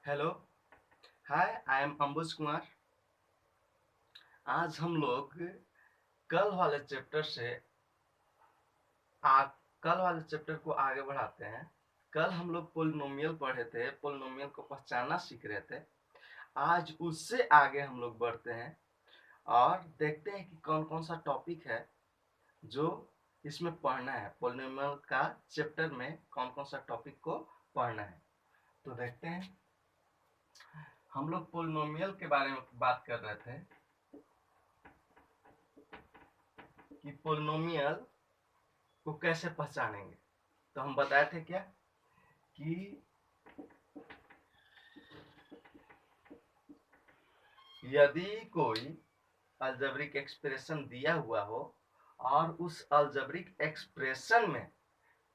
Hello. Hi, I am अंबुज कुमार। आज हम लोग कल वाले चैप्टर से आ, कल वाले चैप्टर को आगे बढ़ाते हैं। कल हम लोग पोलिनोमियल पढ़े थे, पोलिनोमियल को पहचानना सीख रहे थे। आज उससे आगे हम लोग बढ़ते हैं और देखते हैं कि कौन कौन सा टॉपिक है जो इसमें पढ़ना है। पोलिनोमियल का चैप्टर में कौन कौन सा टॉपिक को पढ़ना है, तो देखते हैं। हम लोग पोलिनोमियल के बारे में बात कर रहे थे कि पोलिनोमियल को कैसे पहचानेंगे। तो हम बताए थे क्या कि यदि कोई अलजेब्रिक एक्सप्रेशन दिया हुआ हो और उस अलजेब्रिक एक्सप्रेशन में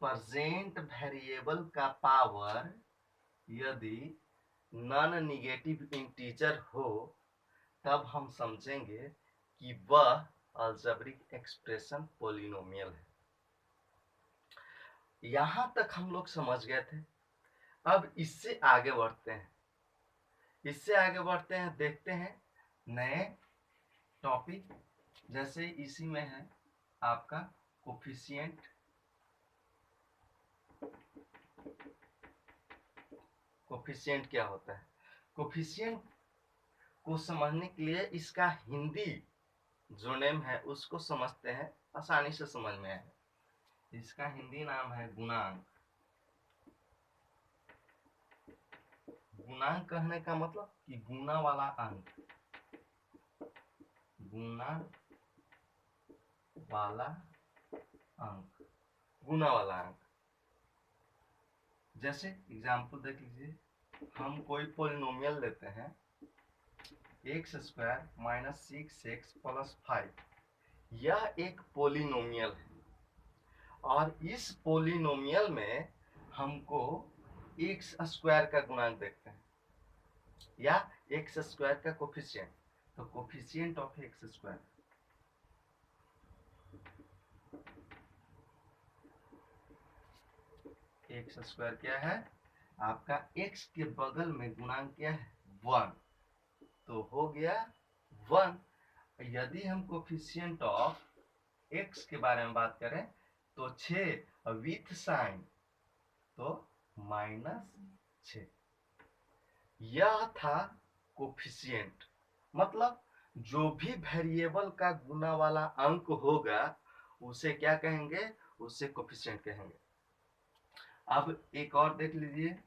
प्रेजेंट वेरिएबल का पावर यदि नॉन निगेटिव इंटीजर हो, तब हम समझेंगे कि वह अलजेब्रिक एक्सप्रेशन पोलिनोमियल है। यहां तक हम लोग समझ गए थे। अब इससे आगे बढ़ते हैं। देखते हैं नए टॉपिक। जैसे इसी में है आपका कोफिशिएंट। कोफिशिएंट क्या होता है? कोफिशिएंट को समझने के लिए इसका हिंदी जो नेम है उसको समझते हैं, आसानी से समझ में आए। इसका हिंदी नाम है गुणांक। गुणांक कहने का मतलब कि गुना वाला अंक। गुना वाला अंक, गुना वाला अंक। जैसे एग्जाम्पल देख लीजिए, हम कोई पोलिनोमियल लेते हैं x square minus 6x plus 5। यह एक पोलिनोमियल है और इस पोलिनोमियल में हमको एक्स स्क्वायर का गुणांक देखते हैं या एक्स स्क्वायर का कोफिशिएंट। तो coefficient of x square, x square क्या है आपका? एक्स के बगल में गुणांक क्या है? 1। तो हो गया 1। यदि हम कोफिशिएंट ऑफ एक्स के बारे में बात करें तो 6 विथ साइन, तो -6। यह था कोफिशिएंट। मतलब जो भी वेरिएबल का गुना वाला अंक होगा उसे क्या कहेंगे? उसे कोफिशिएंट कहेंगे। अब एक और देख लीजिए,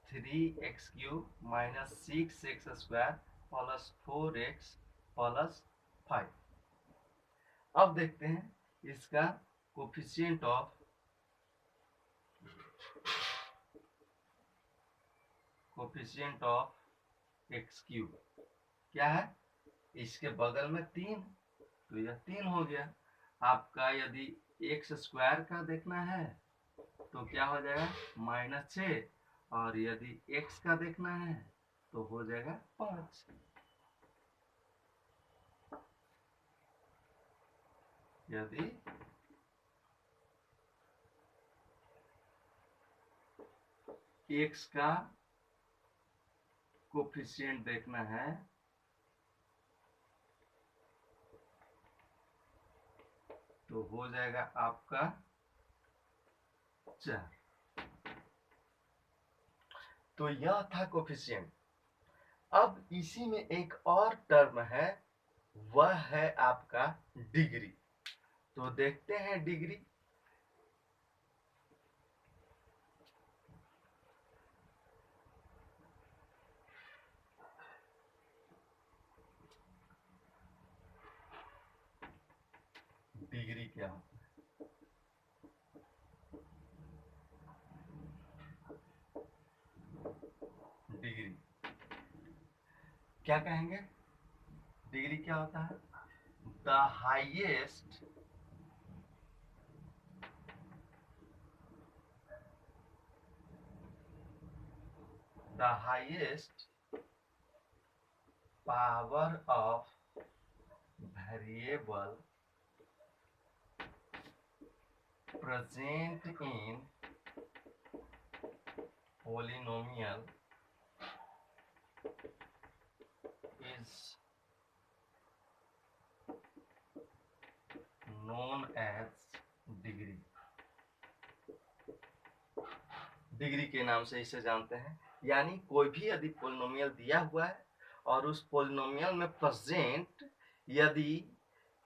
3x³ minus 6x² plus 4x plus 5। अब देखते हैं इसका कोफिशिएंट ऑफ x³ क्या है? इसके बगल में 3, तो यह 3 हो गया। आपका यदि एक्स स्क्वायर का देखना है तो क्या हो जाएगा? -6। और यदि एक्स का देखना है तो हो जाएगा 5। यदि एक्स का कोफिशिएंट देखना है तो हो जाएगा आपका 4। तो यह था कोफिशिएंट। अब इसी में एक और टर्म है, वह है आपका डिग्री। तो देखते हैं डिग्री। डिग्री क्या होता है? डिग्री क्या कहेंगे? डिग्री क्या होता है? The highest power of variable present in polynomial is known as degree. Degree के नाम से इसे जानते हैं। यानी कोई भी यदि पोलिनोमियल दिया हुआ है और उस पोलिनोमियल में प्रेजेंट यदि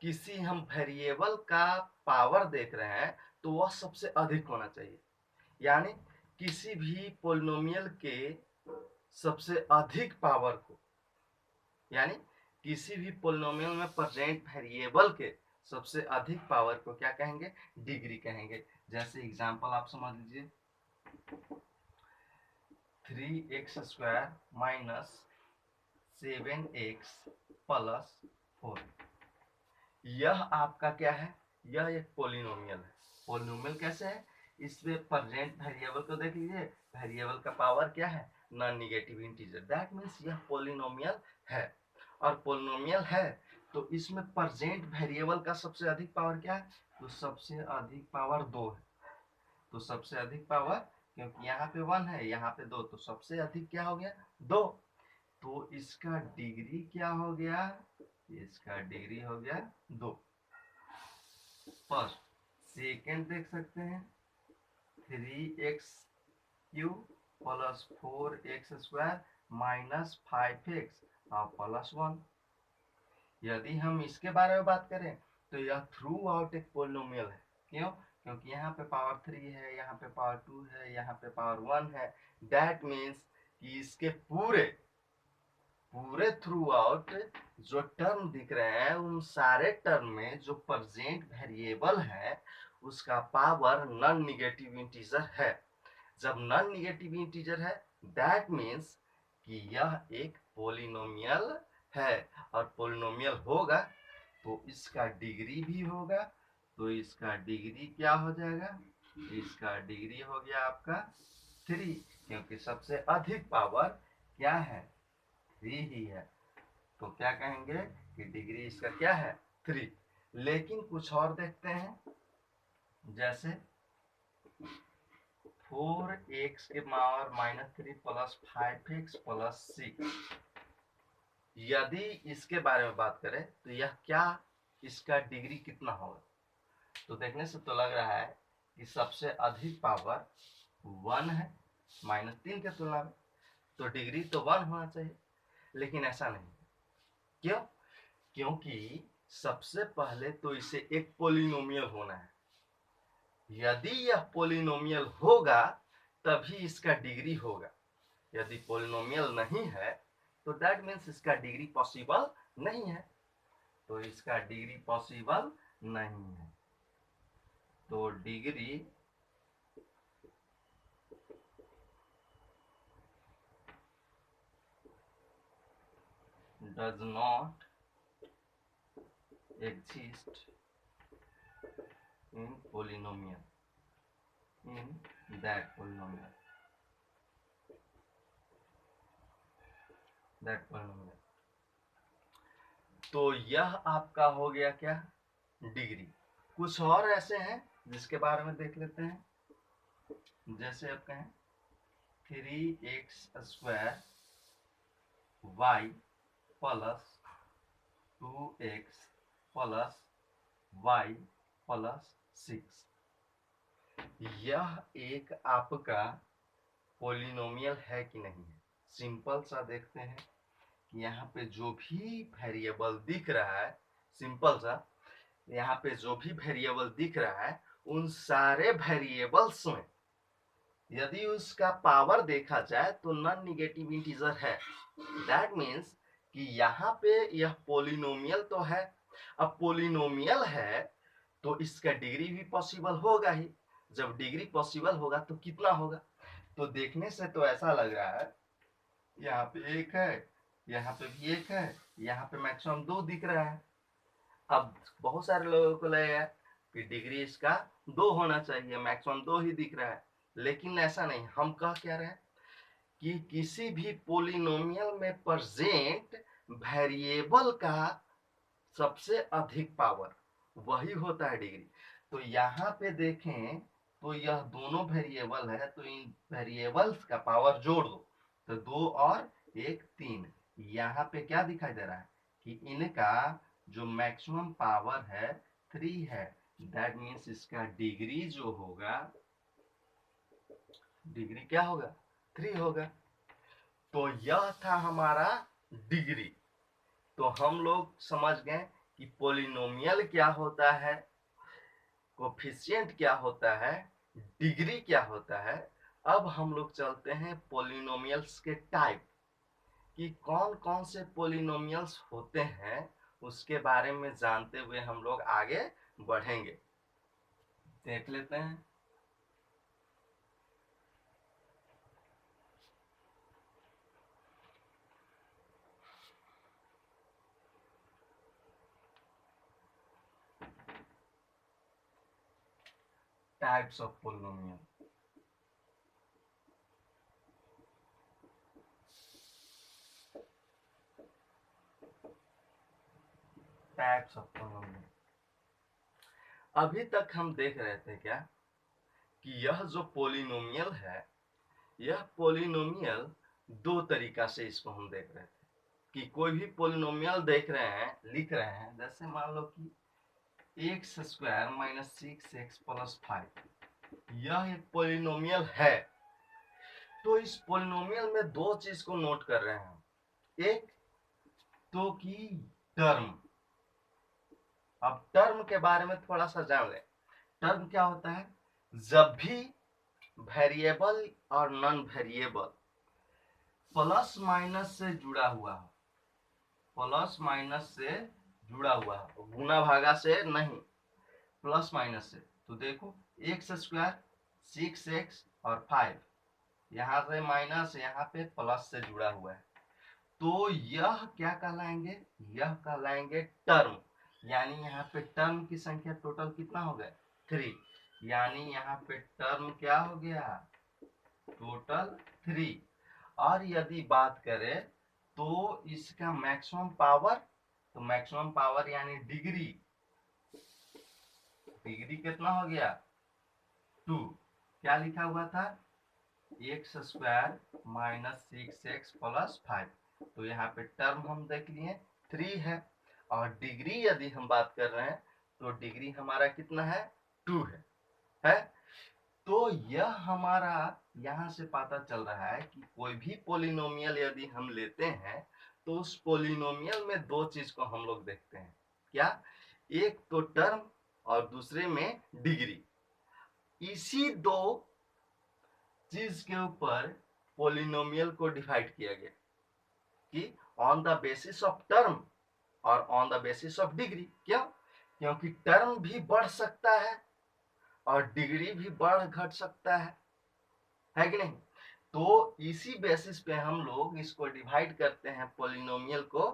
किसी हम वेरिएबल का पावर देख रहे हैं तो वह सबसे अधिक होना चाहिए। यानी किसी भी पोलिनोमियल के सबसे अधिक पावर को, यानी किसी भी पोलिनोमियल में प्रेजेंट वेरिएबल के सबसे अधिक पावर को क्या कहेंगे? डिग्री कहेंगे। जैसे एग्जांपल आप समझ लीजिए 3x² माइनस 7x प्लस 4। यह आपका क्या है? यह एक पोलिनोमियल है। पोलिनोमियल कैसे है? इसमें प्रेजेंट वेरिएबल को देख लीजिए, वेरिएबल का पावर क्या है? Non negative integer. That means यह पोलिनोमियल है। और पोलिनोमियल है तो इसमें प्रेजेंट वेरिएबल का सबसे अधिक पावर क्या है? तो सबसे अधिक पावर 2 है। तो सबसे अधिक पावर, क्योंकि यहाँ पे 1 है, यहाँ पे 2, तो सबसे अधिक क्या हो गया? 2। तो इसका डिग्री क्या हो गया? इसका डिग्री हो गया 2। फर्स्ट। सेकेंड देख सकते हैं 3x³ plus 4x² minus 5x और प्लस 1। यदि हम इसके बारे में बात करें तो यह थ्रू आउट एक पोलिनोमियल है। क्यों? क्योंकि यहाँ पे पावर 3 है, यहाँ पे पावर 2 है, यहाँ पे पावर 1 है। दैट मीन्स कि इसके पूरे थ्रू आउट जो टर्म दिख रहे हैं उन सारे टर्म में जो प्रेजेंट वेरिएबल है उसका पावर नॉन नेगेटिव इंटीजर है। जब नॉन नेगेटिव इंटीजर है दैट मीन्स कि यह एक पोलिनोमियल है। और पोलिनोमियल होगा तो इसका डिग्री भी होगा। तो इसका डिग्री क्या हो जाएगा? इसका डिग्री हो गया आपका 3, क्योंकि सबसे अधिक पावर क्या है? 3 ही है। तो क्या कहेंगे कि डिग्री इसका क्या है? 3। लेकिन कुछ और देखते हैं, जैसे 4x के पावर -3 प्लस 5x प्लस 6। यदि इसके बारे में बात करें तो यह क्या, इसका डिग्री कितना होगा? तो देखने से तो लग रहा है कि सबसे अधिक पावर 1 है -3 के तुलना में, तो डिग्री तो 1 होना चाहिए। लेकिन ऐसा नहीं। क्यों? क्योंकि सबसे पहले तो इसे एक पोलिनोमियल होना है। यदि यह पोलिनोमियल होगा तभी इसका डिग्री होगा। यदि पोलिनोमियल नहीं है तो दैट मीन्स इसका डिग्री पॉसिबल नहीं है। तो इसका डिग्री पॉसिबल नहीं है। तो degree does not exist in polynomial, in that polynomial, that polynomial। तो यह आपका हो गया क्या? डिग्री। कुछ और ऐसे हैं जिसके बारे में देख लेते हैं। जैसे आप कहें 3x² y plus 2x plus y plus 6। यह एक आपका पोलिनोमियल है कि नहीं है? सिंपल सा देखते हैं कि यहाँ पे जो भी वेरिएबल दिख रहा है, सिंपल सा यहाँ पे जो भी वेरिएबल दिख रहा है उन सारे वेरिएबल्स में यदि उसका पावर देखा जाए तो नॉन नेगेटिव इंटीजर है। दैट मीन्स कि यहाँ पे यह पोलिनोमियल तो है। अब पोलिनोमियल है तो इसका डिग्री भी पॉसिबल होगा ही। जब डिग्री पॉसिबल होगा तो कितना होगा? तो देखने से तो ऐसा लग रहा है, यहाँ पे 1 है, यहाँ पे भी 1 है, यहाँ पे मैक्सिमम 2 दिख रहा है। अब बहुत सारे लोगों को लगेगा कि डिग्री इसका 2 होना चाहिए, मैक्सिमम 2 ही दिख रहा है। लेकिन ऐसा नहीं। हम कह क्या रहे हैं कि किसी भी पोलिनोमियल में प्रेजेंट वेरिएबल का सबसे अधिक पावर वही होता है डिग्री। तो यहाँ पे देखें तो यह दोनों वेरिएबल है, तो इन वेरिएबल्स का पावर जोड़ दो, तो 2 और 1 3। यहाँ पे क्या दिखाई दे रहा है कि इनका जो मैक्सिमम पावर है 3 है। दैट मीन्स इसका डिग्री जो होगा, डिग्री क्या होगा, 3 होगा। तो यह था हमारा डिग्री। तो हम लोग समझ गए कि पोलिनोमियल क्या होता है, कोफिशिएंट क्या होता है, डिग्री क्या होता है। अब हम लोग चलते हैं पोलिनोमियल्स के टाइप, कि कौन कौन से पोलिनोमियल्स होते हैं, उसके बारे में जानते हुए हम लोग आगे बढ़ेंगे। देख लेते हैं। Types of polynomial. Types of polynomial. अभी तक हम देख रहे थे क्या कि यह जो पोलिनोमियल है, यह पोलिनोमियल दो तरीका से इसको हम देख रहे थे। कि कोई भी पोलिनोमियल देख रहे हैं, लिख रहे हैं, जैसे मान लो कि x square minus 6x plus 5, यह एक पोलिनोमियल है। तो इस पोलिनोमियल में दो चीज को नोट कर रहे हैं। एक तो कि टर्म। अब टर्म के बारे में थोड़ा सा जान ले। टर्म क्या होता है, जब भी वेरिएबल और नॉन वेरिएबल प्लस माइनस से जुड़ा हुआ हो, प्लस माइनस से जुड़ा हुआ हो, गुना भागा से नहीं, प्लस माइनस से। तो देखो एक्स स्क्वायर 6x और 5, यहाँ से माइनस, यहाँ पे प्लस से जुड़ा हुआ है, तो यह क्या कहलाएंगे, यह कहलाएंगे टर्म। यानी यहाँ पे टर्म की संख्या टोटल कितना हो गया, 3। यानी यहाँ पे टर्म क्या हो गया, टोटल 3। और यदि बात करें तो इसका मैक्सिमम पावर, तो मैक्सिमम पावर यानी डिग्री, डिग्री कितना हो गया, 2। क्या लिखा हुआ था, x square minus 6x plus 5। तो यहाँ पे टर्म हम देख लिए 3 है, और डिग्री यदि हम बात कर रहे हैं तो डिग्री हमारा कितना है, 2 है। तो यह हमारा यहाँ से पता चल रहा है कि कोई भी पोलिनोमियल यदि हम लेते हैं तो उस पोलिनोमियल में दो चीज को हम लोग देखते हैं। क्या, एक तो टर्म और दूसरे में डिग्री। इसी दो चीज के ऊपर पोलिनोमियल को डिवाइड किया गया, कि on the basis of term और on the basis of degree. क्यों, क्योंकि टर्म भी बढ़ सकता है और डिग्री भी बढ़ घट सकता है कि नहीं। तो इसी बेसिस पे हम लोग इसको डिवाइड करते हैं पोलिनोमियल को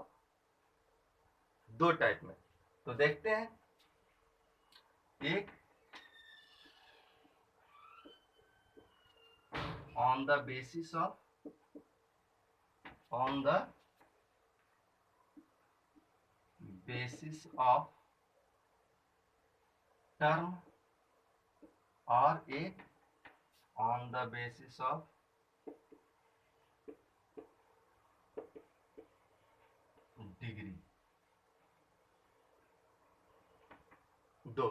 दो टाइप में। तो देखते हैं, एक on the basis of, on the basis of term, और एक on the basis of degree. दो।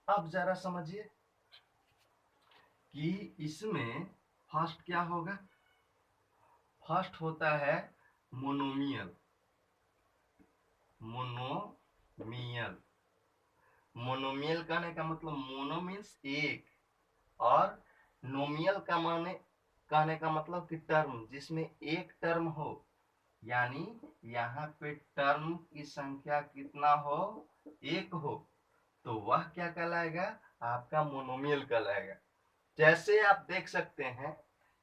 अब जरा समझिए कि इसमें फर्स्ट क्या होगा, फर्स्ट होता है मोनोमियल। मोनोमियल, मोनोमियल कहने का मतलब मोनो मीन्स एक, और नोमियल का माने कहने का मतलब कि टर्म, जिसमें एक टर्म हो। यानी यहाँ पे टर्म की संख्या कितना हो, एक हो, तो वह क्या कहलाएगा, आपका मोनोमियल कहलाएगा। जैसे आप देख सकते हैं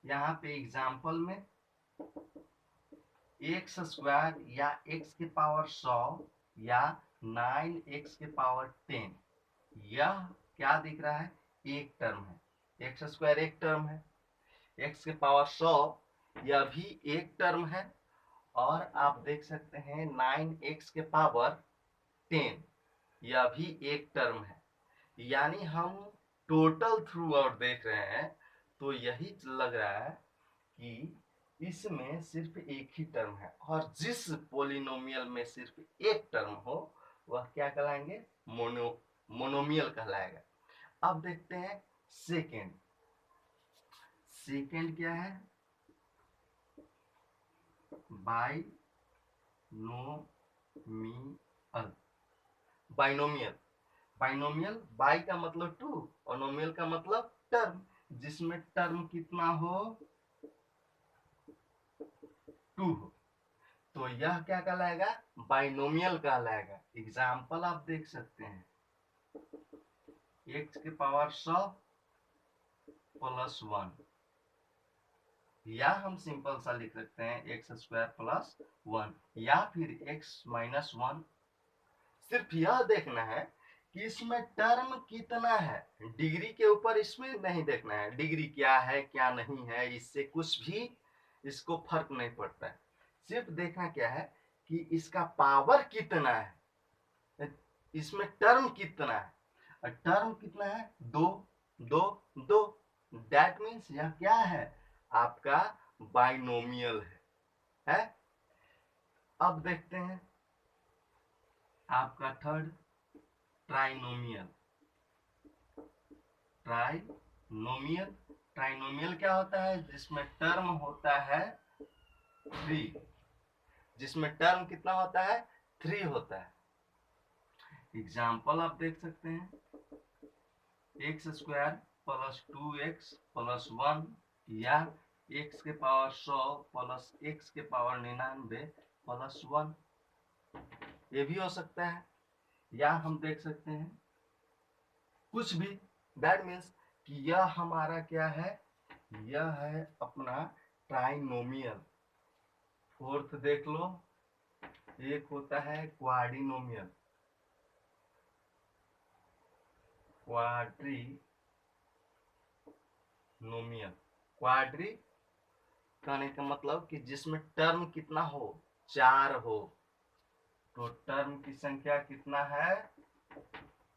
यहाँ पे एग्जाम्पल में एक्स स्क्वायर या एक्स के पावर 100 या 9x के पावर 10, यह क्या दिख रहा है, एक टर्म है। एक्स स्क्वायर एक टर्म है, एक्स के पावर 100 यह भी एक टर्म है, और आप देख सकते हैं 9x के पावर 10 यह भी एक टर्म है। यानी हम टोटल थ्रू आउट देख रहे हैं तो यही लग रहा है कि इसमें सिर्फ एक ही टर्म है, और जिस पोलिनोमियल में सिर्फ एक टर्म हो वह क्या कहलाएंगे? मोनोमियल कहलाएगा। अब देखते हैं सेकेंड। सेकेंड क्या है? बाइनोमियल। बाइनोमियल, बाइनोमियल, बाई का मतलब टू और नोमियल का मतलब टर्म, जिसमें टर्म कितना हो? टू हो, तो यह क्या कहलाएगा? बाइनोमियल कहलाएगा। एग्जाम्पल आप देख सकते हैं, x के पावर 100 प्लस 1, या हम सिंपल सा लिख सकते हैं एक्स स्क्वायर प्लस 1, या फिर x माइनस 1। सिर्फ यह देखना है कि इसमें टर्म कितना है, डिग्री के ऊपर इसमें नहीं देखना है, डिग्री क्या है क्या नहीं है, इससे कुछ भी इसको फर्क नहीं पड़ता है। सिर्फ देखना क्या है कि इसका पावर कितना है, इसमें टर्म कितना है। और टर्म कितना है? 2 2 2। दैट मीन्स यह क्या है? आपका बाइनोमियल है? अब देखते हैं आपका थर्ड, ट्राइनोमियल। ट्राइनोमियल, ट्राइनोमियल क्या होता है? जिसमें टर्म होता है 3, जिसमें टर्म कितना होता है? 3 होता है। एग्जाम्पल आप देख सकते हैं, x square plus 2x plus 1, या x के पावर 100 प्लस x के पावर 99 प्लस 1, ये भी हो सकता है। या हम देख सकते हैं कुछ भी। दैट मीन्स कि यह हमारा क्या है? यह है अपना ट्राइनोमियल। फोर्थ देख लो, एक होता है क्वाड्रिनोमियल। क्वाड्रिनोमियल, क्वाड्री कहने का मतलब कि जिसमें टर्म कितना हो? 4 हो। तो टर्म की संख्या कितना है?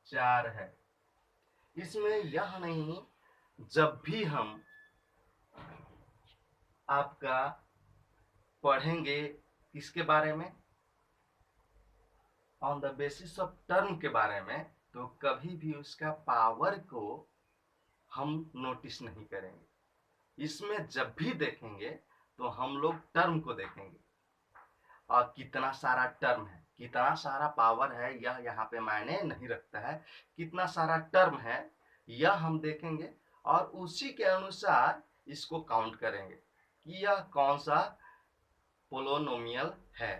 4 है। इसमें यह नहीं, जब भी हम आपका पढ़ेंगे इसके बारे में, on the basis of term के बारे में, तो कभी भी उसका पावर को हम नोटिस नहीं करेंगे। इसमें जब भी देखेंगे तो हम लोग टर्म को देखेंगे, और कितना सारा टर्म है, कितना सारा पावर है, यह यहाँ पे मायने नहीं रखता है। कितना सारा टर्म है यह हम देखेंगे, और उसी के अनुसार इसको काउंट करेंगे कि यह कौन सा पोलिनोमियल है।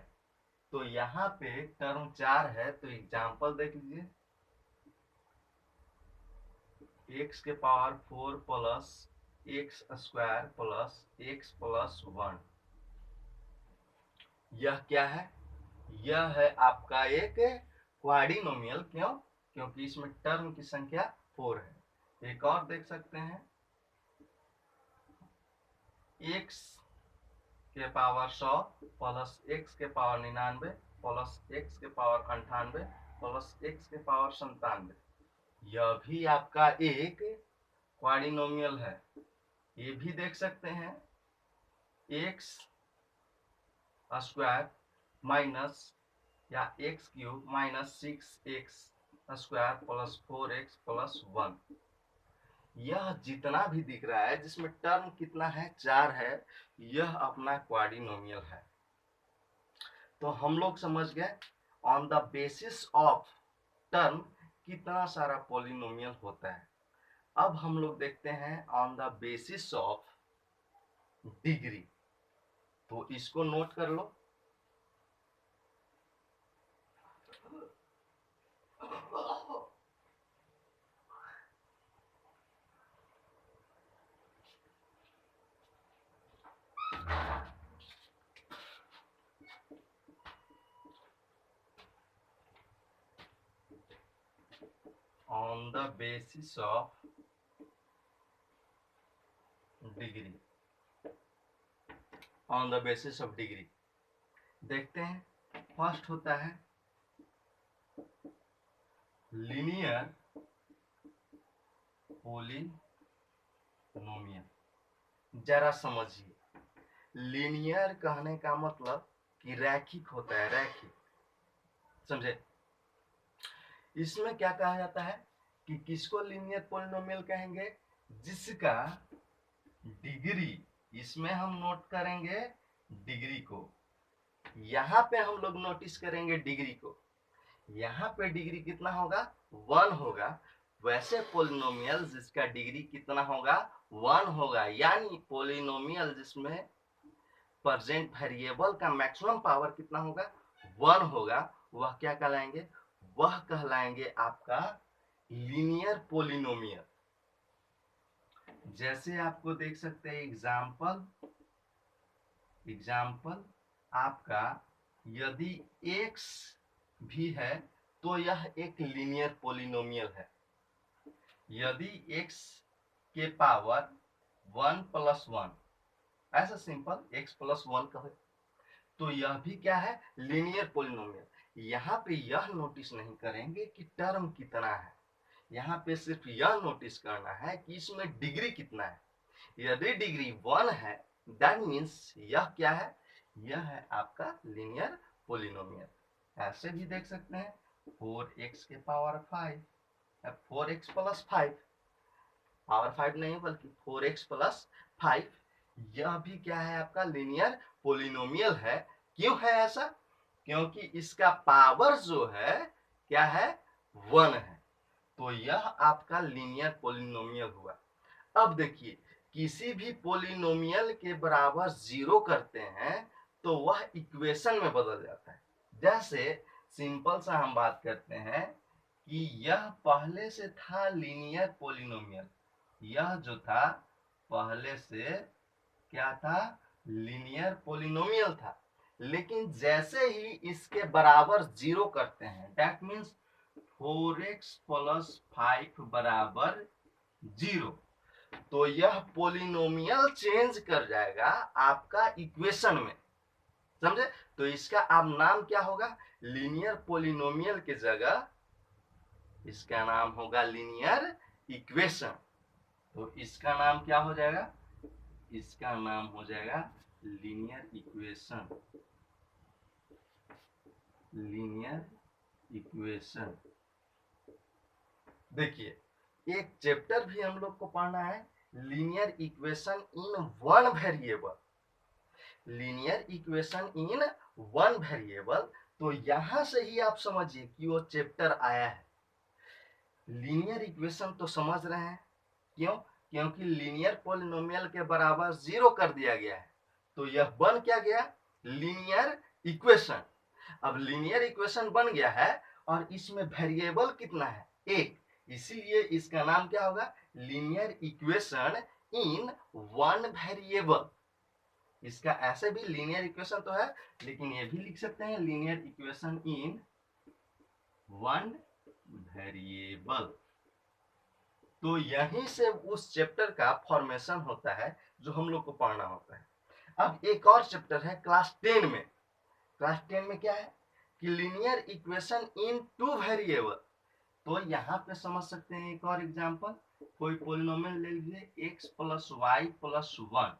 तो यहाँ पे टर्म 4 है, तो एग्जांपल देख लीजिए, x के power 4 plus x square plus x plus 1, यह क्या है? यह है आपका एक क्वाड्रिनोमियल। क्यों? क्योंकि इसमें टर्म की संख्या 4 है। एक और देख सकते हैं, x के पावर 100 प्लस x के पावर 99 प्लस x के पावर 98 प्लस x के पावर 97, यह भी आपका एक क्वाड्रिनोमियल है। ये भी देख सकते हैं, x स्क्वायर माइनस या x cube minus 6x square plus 4x plus 1, यह जितना भी दिख रहा है जिसमें टर्म कितना है? 4 है, यह अपना क्वाड्रिनोमियल है। तो हम लोग समझ गए on the basis of term कितना सारा पॉलिनोमियल होता है। अब हम लोग देखते हैं on the basis of degree, तो इसको नोट कर लो। On the basis of degree, on the basis of degree देखते हैं। फर्स्ट होता है लीनियर पोलिनोमियल। जरा समझिए, लीनियर कहने का मतलब कि रैखिक होता है, रैखिक, समझे। इसमें क्या कहा जाता है कि किसको लीनियर पोलिनोमियल कहेंगे, जिसका डिग्री, इसमें हम नोट करेंगे डिग्री को, यहाँ पे हम लोग नोटिस करेंगे डिग्री को, यहाँ पे डिग्री कितना होगा, 1 होगा। वैसे पोलिनोमियल जिसका डिग्री कितना होगा, 1 होगा, यानी पोलिनोमियल जिसमें प्रेजेंट वेरिएबल का मैक्सिमम पावर कितना होगा, 1 होगा, वह क्या कहलाएंगे, वह कहलाएंगे आपका लीनियर पोलिनोमियल। जैसे आपको देख सकते हैं एग्जाम्पल आपका, यदि x भी है तो यह एक लीनियर पोलिनोमियल है। यदि x के पावर 1 + 1, ऐसा सिंपल x + 1 कहे, तो यह भी क्या है, लीनियर पोलिनोमियल। यहाँ पे यह नोटिस नहीं करेंगे कि टर्म कितना है, यहाँ पे सिर्फ यह नोटिस करना है कि इसमें डिग्री कितना है। यदि डिग्री 1 है, दैट मीन्स यह क्या है, यह है आपका लीनियर पोलिनोमियल। ऐसे भी देख सकते हैं 4x के पावर 5, 4x + 5, पावर 5 नहीं बल्कि 4x + 5, यह भी क्या है, आपका लीनियर पोलिनोमियल है। क्यों है ऐसा, क्योंकि इसका पावर जो है क्या है, 1 है, तो यह आपका लीनियर पोलिनोमियल हुआ। अब देखिए, किसी भी पोलिनोमियल के बराबर 0 करते हैं तो वह इक्वेशन में बदल जाता है। जैसे सिंपल सा हम बात करते हैं कि यह पहले से था लीनियर पोलिनोमियल, यह जो था पहले से क्या था, लीनियर पोलिनोमियल था, लेकिन जैसे ही इसके बराबर 0 करते हैं, दैट मीन्स 4x + 5 बराबर 0, तो यह पोलिनोमियल चेंज कर जाएगा आपका इक्वेशन में, समझे। तो इसका अब नाम क्या होगा, लीनियर पोलिनोमियल की जगह इसका नाम होगा लीनियर इक्वेशन। तो इसका नाम क्या हो जाएगा, इसका नाम हो जाएगा लीनियर इक्वेशन, लीनियर इक्वेशन। देखिए, एक चैप्टर भी हम लोग को पढ़ना है, linear equation in 1 variable, linear equation in 1 variable. तो यहां से ही आप समझिए कि वो चैप्टर आया है। लीनियर इक्वेशन तो समझ रहे हैं, क्यों, क्योंकि लीनियर पोलिनोमियल के बराबर 0 कर दिया गया है, तो यह बन क्या गया, लीनियर इक्वेशन। अब लीनियर इक्वेशन बन गया है और इसमें वेरिएबल कितना है, 1, इसीलिए इसका नाम क्या होगा, लीनियर इक्वेशन इन 1 वेरिएबल। इसका ऐसे भी लीनियर इक्वेशन तो है, लेकिन ये भी लिख सकते हैं लीनियर इक्वेशन इन 1 वेरिएबल। तो यहीं से उस चैप्टर का फॉर्मेशन होता है जो हम लोग को पढ़ना होता है। अब एक और चैप्टर है क्लास 10 में, क्लास 10 में क्या है कि लीनियर इक्वेशन इन 2 वेरिएबल। तो यहाँ पे समझ सकते हैं एक और एग्जांपल, कोई पोलिनोमियल ले लीजिए x + y + 1,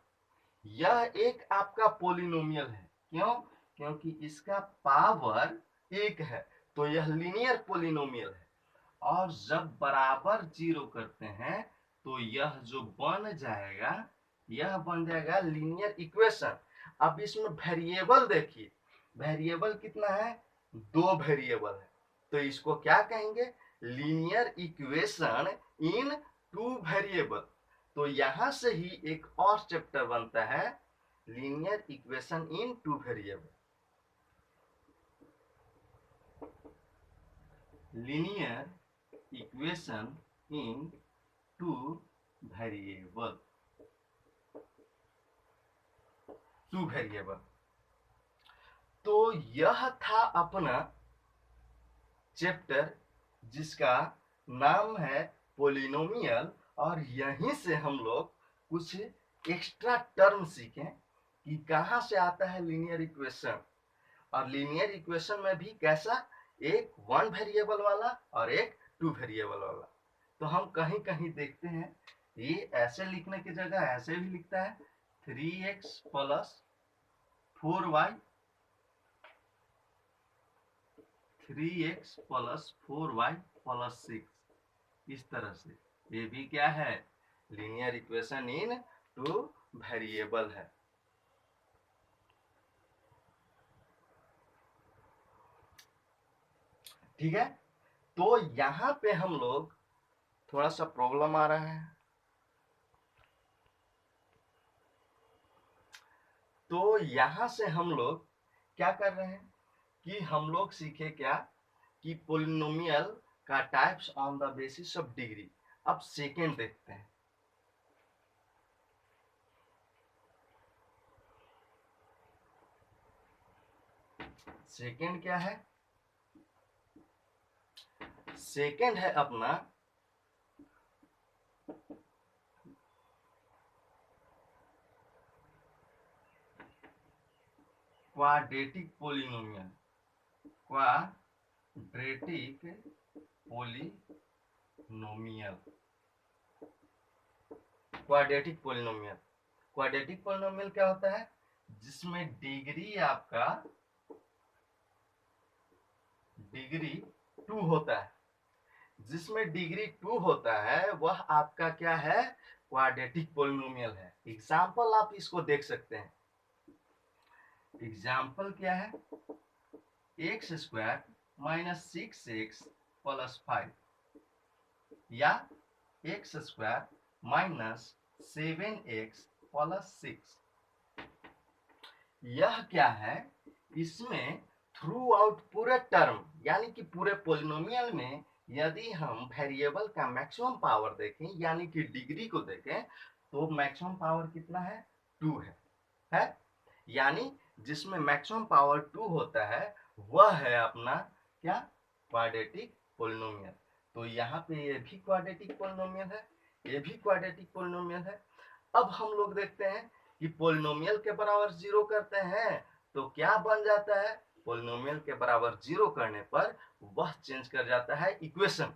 यह एक आपका पोलिनोमियल है। क्यों, क्योंकि इसका पावर 1 है, तो यह लीनियर पोलिनोमियल है। और जब बराबर 0 करते हैं तो यह जो बन जाएगा, यह बन जाएगा लीनियर इक्वेशन। अब इसमें वेरिएबल देखिए, वेरिएबल कितना है, 2 वेरिएबल है, तो इसको क्या कहेंगे, लीनियर इक्वेशन इन 2 वेरिएबल। तो यहां से ही एक और चैप्टर बनता है, linear equation in 2 variable, linear equation in 2 variable, 2 variable. तो यह था अपना चैप्टर जिसका नाम है पोलिनोमियल, और यहीं से हम लोग कुछ एक्स्ट्रा टर्म सीखें कि कहां से आता है लीनियर इक्वेशन, और लीनियर इक्वेशन में भी कैसा, एक 1 वेरिएबल वाला और एक 2 वेरिएबल वाला। तो हम कहीं कहीं देखते हैं ये ऐसे लिखने की जगह ऐसे भी लिखता है 3x plus 4y 3x plus 4y plus 6 इस तरह से। ये भी क्या है? Linear equation in two variable है। ठीक है, तो यहां पे हम लोग थोड़ा सा प्रॉब्लम आ रहा है। तो यहां से हम लोग क्या कर रहे हैं कि हम लोग सीखे क्या कि पोलिनोमियल का types on the basis of degree. अब सेकेंड देखते हैं। सेकेंड क्या है? सेकेंड है अपना quadratic polynomial. Quadratic polynomial. Quadratic polynomial. Quadratic polynomial क्या होता है? जिसमें डिग्री आपका डिग्री 2 होता है। जिसमें डिग्री 2 होता है वह आपका क्या है? क्वाड्रेटिक पोलिनोमियल है। एग्जाम्पल आप इसको देख सकते हैं। एग्जाम्पल क्या है? X square minus 6x plus 5 या x square minus 7x plus 6। यह क्या है? इसमें थ्रू आउट पूरे टर्म यानी कि पूरे पोलिनोमियल में यदि हम वेरिएबल का मैक्सिमम पावर देखें यानी कि डिग्री को देखें तो मैक्सिमम पावर कितना है? 2 है? यानी जिसमें मैक्सिमम पावर 2 होता है वह है अपना क्या? Quadratic polynomial. तो यहाँ पे ये भी क्वाड्रेटिक पोलिनोमियल है, ये भी क्वाड्रेटिक पोलिनोमियल है। अब हम लोग देखते हैं कि पोलिनोमियल के बराबर 0 करते हैं तो क्या बन जाता है? पोलिनोमियल के बराबर 0 करने पर वह चेंज कर जाता है इक्वेशन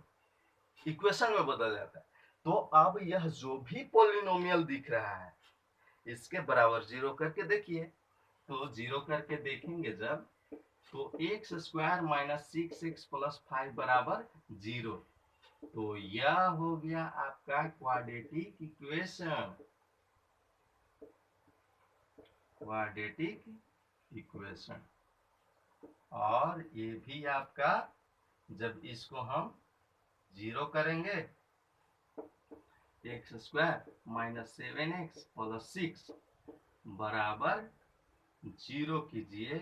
में बदल जाता है। तो अब यह जो भी पोलिनोमियल दिख रहा है इसके बराबर 0 करके देखिए। तो 0 करके देखेंगे जब तो x square minus 6x plus 5 बराबर 0। तो यह हो गया आपका क्वाड्रेटिक इक्वेशन। Quadratic equation. और ये भी आपका जब इसको हम 0 करेंगे x square minus 7x plus 6 बराबर 0 कीजिए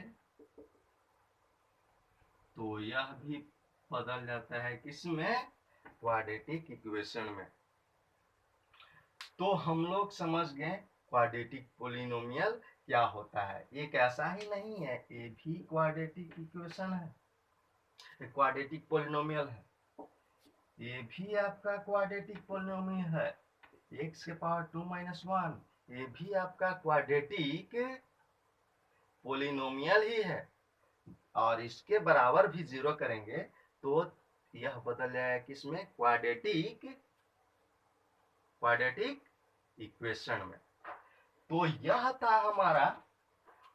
तो यह भी बदल जाता है किसमें? क्वाड्रेटिक इक्वेशन में। तो हम लोग समझ गए क्वाड्रेटिक पोलिनोमियल क्या होता है। एक ऐसा ही नहीं है, ये भी क्वाड्रेटिक इक्वेशन है, क्वाड्रेटिक पोलिनोमियल है। ये भी आपका क्वाड्रेटिक पोलिनोमियल है, x के पावर 2 माइनस 1। ये भी आपका क्वाड्रेटिक पोलिनोमियल ही है। और इसके बराबर भी 0 करेंगे तो यह बदल जाएगा किसमें? क्वाड्रेटिक इक्वेशन में। तो यह था हमारा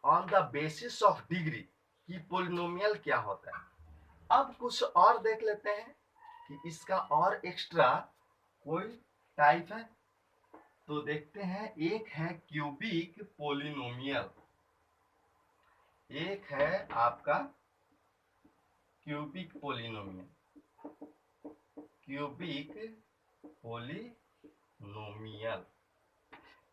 on the basis of degree कि पोलिनोमियल क्या होता है। अब कुछ और देख लेते हैं कि इसका और एक्स्ट्रा कोई टाइप है। तो देखते हैं, एक है क्यूबिक पोलिनोमियल, एक है आपका cubic polynomial. Cubic polynomial.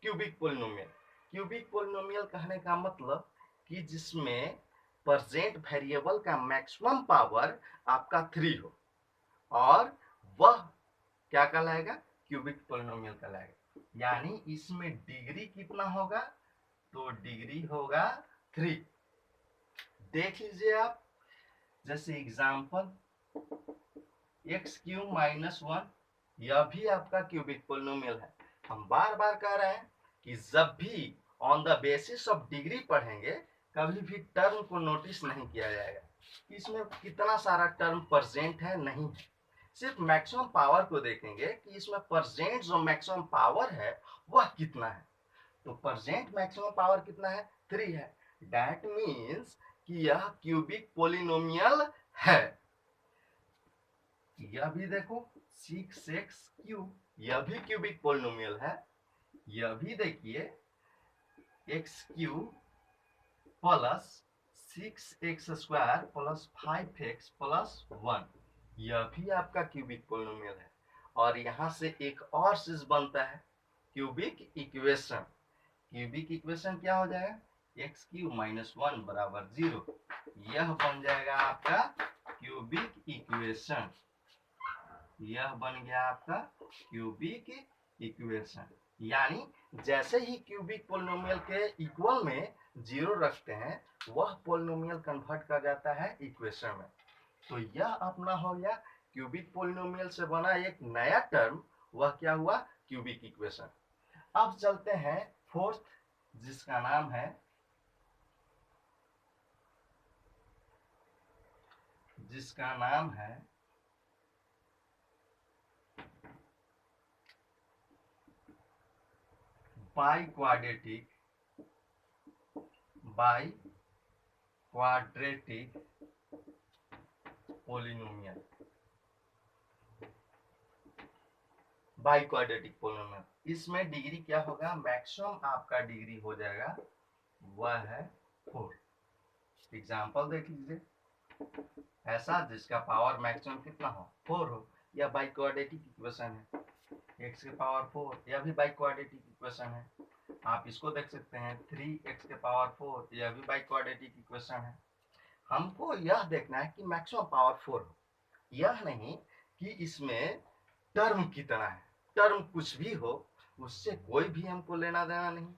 Cubic polynomial. Cubic polynomial कहने का मतलब कि जिसमें प्रेजेंट वेरिएबल का मैक्सिमम पावर आपका 3 हो और वह क्या कहलाएगा? क्यूबिक पोलिनोमियल कहलाएगा। यानी इसमें डिग्री कितना होगा? तो डिग्री होगा 3। देख लीजिए आप, जैसे एग्जाम्पल एक्स क्यूब माइनस 1, यह भी आपका क्यूबिक पोलिनोमियल है। हम बार बार कह रहे हैं कि जब भी on the basis of degree पढ़ेंगे कभी भी टर्म को नोटिस नहीं किया जाएगा इसमें कितना सारा टर्म प्रेजेंट है, नहीं है। सिर्फ मैक्सिमम पावर को देखेंगे कि इसमें परसेंट जो मैक्सिमम पावर है वह कितना है। तो परसेंट मैक्सिमम पावर कितना है, 3 है। दैट मीन्स कि यह क्यूबिक पोलिनोमियल है। यह भी देखो 6x क्यूब, यह भी क्यूबिक पोलिनोमियल है। यह भी देखिए x cube plus 6x square plus 5x plus 1, यह भी आपका क्यूबिक पोलिनोमियल है। और यहां से एक और चीज बनता है क्यूबिक इक्वेशन। क्यूबिक इक्वेशन क्या हो जाएगा, एक्स क्यूब माइनस 1 बराबर 0, यह बन जाएगा आपका क्यूबिक इक्वेशन। यह बन गया आपका क्यूबिक इक्वेशन। यानी जैसे ही क्यूबिक पोलिनोमियल के इक्वल में 0 रखते हैं वह पोलिनोमियल कन्वर्ट कर जाता है इक्वेशन में। तो यह अपना हो गया क्यूबिक पोलिनोमियल से बना एक नया टर्म, वह क्या हुआ, क्यूबिक इक्वेशन। अब चलते हैं फोर्थ, जिसका नाम है बाइक्वाड्रेटिक पोलिनोमियल। बाइक्वाड्रेटिक पोलिनोमियल, इसमें डिग्री क्या होगा, मैक्सिमम आपका डिग्री हो जाएगा वह है 4। एग्जांपल देख लीजिए, ऐसा जिसका पावर मैक्सिमम कितना हो, 4 हो, यह बाइक्वाड्रेटिक इक्वेशन है। x के पावर 4, यह भी बाइक्वाड्रेटिक इक्वेशन है। आप इसको देख सकते हैं 3x के पावर 4, यह भी बाइक्वाड्रेटिक इक्वेशन है। हमको यह देखना है कि मैक्सिमम पावर 4 हो, यह नहीं कि इसमें टर्म कितना है। टर्म कुछ भी हो उससे कोई भी हमको लेना देना नहीं,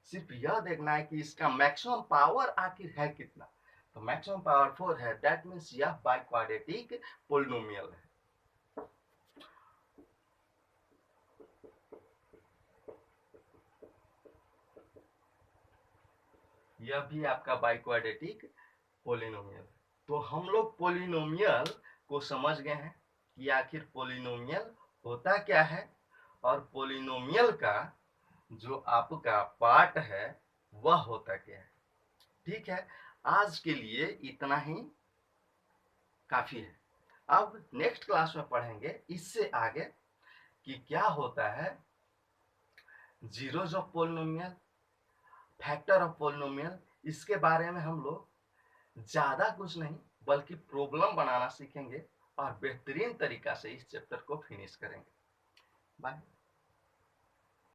सिर्फ यह देखना है कि इसका मैक्सिमम पावर आखिर है कितना। तो मैक्सिमम पावर 4 है, दैट मीन्स यह बाइक्वाड्रेटिक पोलिनोमियल है। यह भी आपका बाइक्वाड्रेटिक पोलिनोमियल। तो हम लोग पोलिनोमियल को समझ गए हैं कि आखिर पोलिनोमियल होता क्या है, और पोलिनोमियल का जो आपका पार्ट है वह होता क्या है। ठीक है, आज के लिए इतना ही काफी है। अब नेक्स्ट क्लास में पढ़ेंगे इससे आगे कि क्या होता है zeros of polynomial, factor of polynomial. इसके बारे में हम लोग ज्यादा कुछ नहीं बल्कि प्रॉब्लम बनाना सीखेंगे और बेहतरीन तरीका से इस चैप्टर को फिनिश करेंगे। बाय।